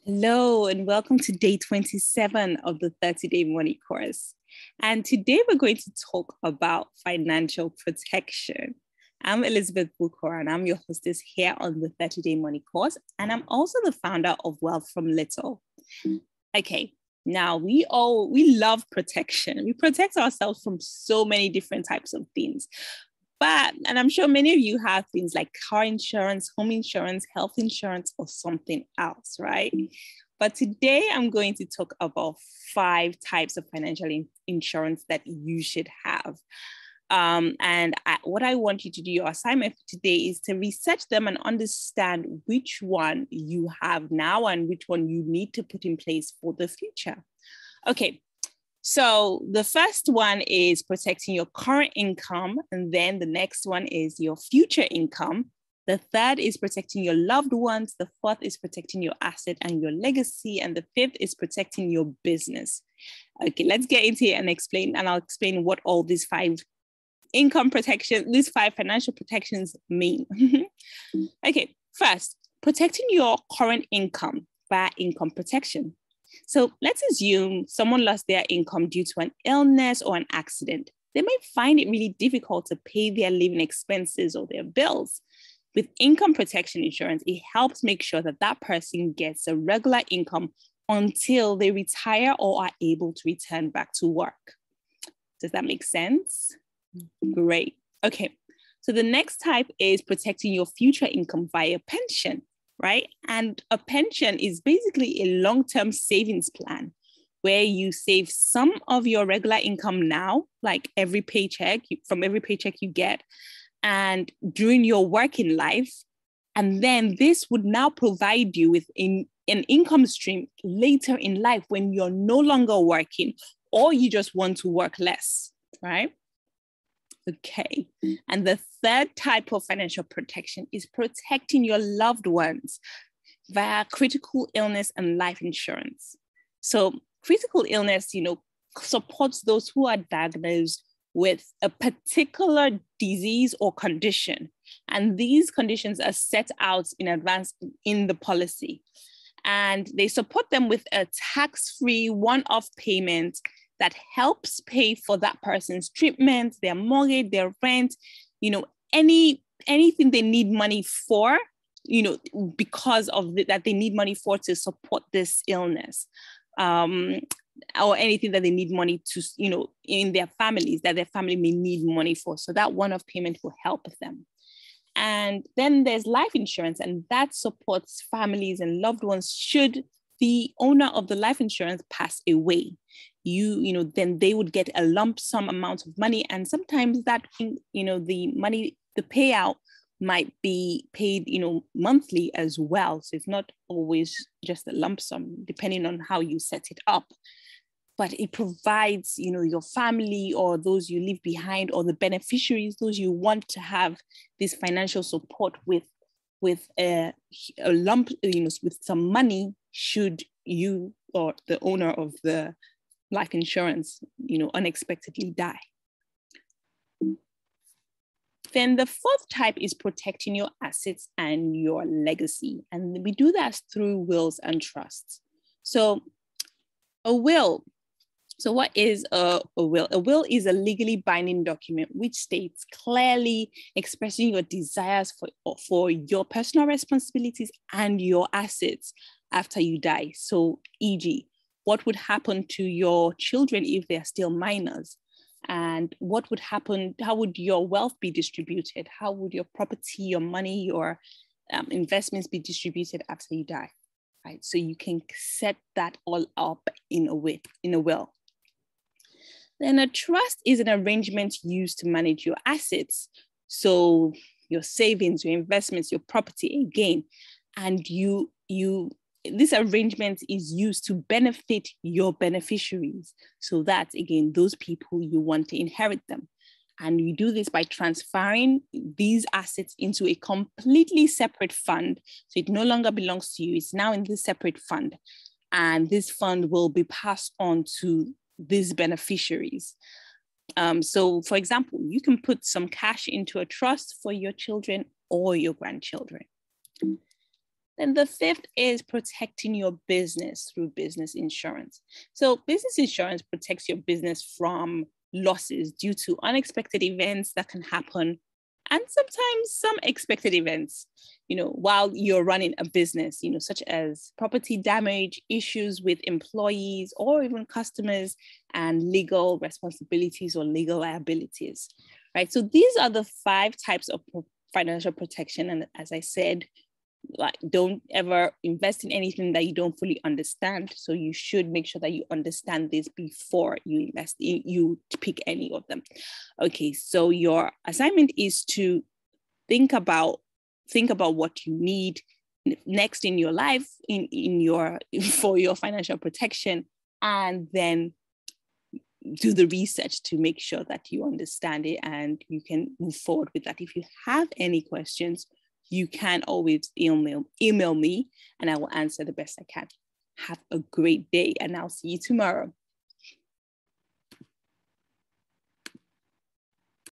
Hello, and welcome to day 27 of the 30-day money course. And today we're going to talk about financial protection. I'm Elizabeth Bukor, and I'm your hostess here on the 30-day money course. And I'm also the founder of Wealth from Little. Okay, now we love protection. We protect ourselves from so many different types of things. And I'm sure many of you have things like car insurance, home insurance, health insurance, or something else, right? But today I'm going to talk about 5 types of financial insurance that you should have. What I want you to do, your assignment for today, is to research them and understand which one you have now and which one you need to put in place for the future. Okay. So the first one is protecting your current income, and then the next one is your future income. The third is protecting your loved ones. The fourth is protecting your asset and your legacy. And the fifth is protecting your business. Okay, let's get into it and I'll explain what all these 5 financial protections mean. Okay, first, protecting your current income via income protection. So let's assume someone lost their income due to an illness or an accident. They might find it really difficult to pay their living expenses or their bills. With income protection insurance, it helps make sure that that person gets a regular income until they retire or are able to return back to work. Does that make sense? Great. Okay. So the next type is protecting your future income via pension. Right? And a pension is basically a long-term savings plan where you save some of your regular income now, like from every paycheck you get, and during your working life. And then this would now provide you with an income stream later in life when you're no longer working or you just want to work less, right? Okay. And the third type of financial protection is protecting your loved ones via critical illness and life insurance. So critical illness, supports those who are diagnosed with a particular disease or condition. And these conditions are set out in advance in the policy. And they support them with a tax-free one-off payment that helps pay for that person's treatment, their mortgage, their rent, anything they need money for, because of that they need money for to support this illness, or anything that they need money to, in their families that their family may need money for. So that one-off payment will help them. And then there's life insurance, and that supports families and loved ones should the owner of the life insurance pass away. Then they would get a lump sum amount of money. And sometimes that, the payout might be paid, monthly as well. So it's not always just a lump sum, depending on how you set it up. But it provides, your family or those you leave behind or the beneficiaries, those you want to have this financial support with a lump, with some money should you or the owner of the life insurance, unexpectedly die. Then the fourth type is protecting your assets and your legacy. And we do that through wills and trusts. So a will. So what is a will? A will is a legally binding document which states clearly expressing your desires for your personal responsibilities and your assets after you die. So e.g., what would happen to your children if they're still minors? And what would happen? How would your wealth be distributed? How would your property, your money, your investments be distributed after you die? Right. So you can set that all up in a will. Then a trust is an arrangement used to manage your assets. So your savings, your investments, your property, again, and this arrangement is used to benefit your beneficiaries. So that, again, those people you want to inherit them. And you do this by transferring these assets into a completely separate fund. So it no longer belongs to you. It's now in this separate fund. And this fund will be passed on to these beneficiaries. So, for example, you can put some cash into a trust for your children or your grandchildren. Then the fifth is protecting your business through business insurance. So business insurance protects your business from losses due to unexpected events that can happen, and sometimes some expected events, while you're running a business, such as property damage, issues with employees or even customers, and legal responsibilities or legal liabilities, right? So these are the 5 types of financial protection. And as I said, like, don't ever invest in anything that you don't fully understand. So you should make sure that you understand this before you invest in, you pick any of them. Okay, so your assignment is to think about what you need next in your life, for your financial protection, and then do the research to make sure that you understand it and you can move forward with that. If you have any questions, you can always email me and I will answer the best I can. Have a great day and I'll see you tomorrow.